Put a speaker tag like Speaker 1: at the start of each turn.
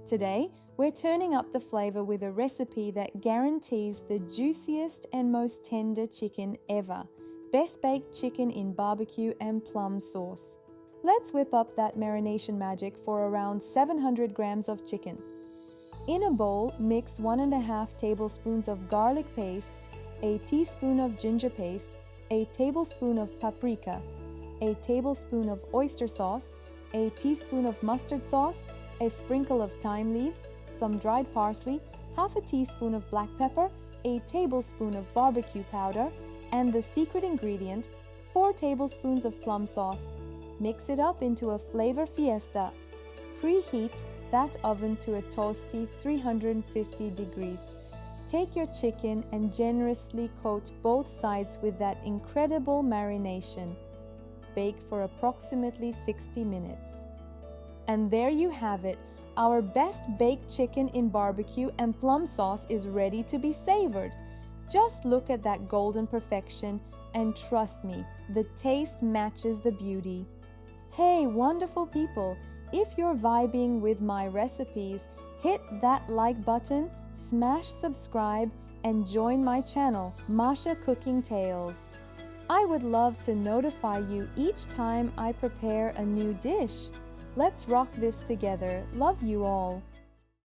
Speaker 1: Today, we're turning up the flavor with a recipe that guarantees the juiciest and most tender chicken ever. Best baked chicken in barbecue and plum sauce. Let's whip up that marination magic for around 700 grams of chicken. In a bowl, mix 1.5 tablespoons of garlic paste, a teaspoon of ginger paste, a tablespoon of paprika, a tablespoon of oyster sauce, a teaspoon of mustard sauce, a sprinkle of thyme leaves, some dried parsley, half a teaspoon of black pepper, a tablespoon of barbecue powder, and the secret ingredient, 4 tablespoons of plum sauce. Mix it up into a flavor fiesta. Preheat that oven to a toasty 350 degrees. Take your chicken and generously coat both sides with that incredible marination. Bake for approximately 60 minutes. And there you have it. Our best baked chicken in barbecue and plum sauce is ready to be savored. Just look at that golden perfection and trust me, the taste matches the beauty. Hey, wonderful people, if you're vibing with my recipes, hit that like button, smash subscribe, and join my channel, Masha Cooking Tales. I would love to notify you each time I prepare a new dish. Let's rock this together. Love you all.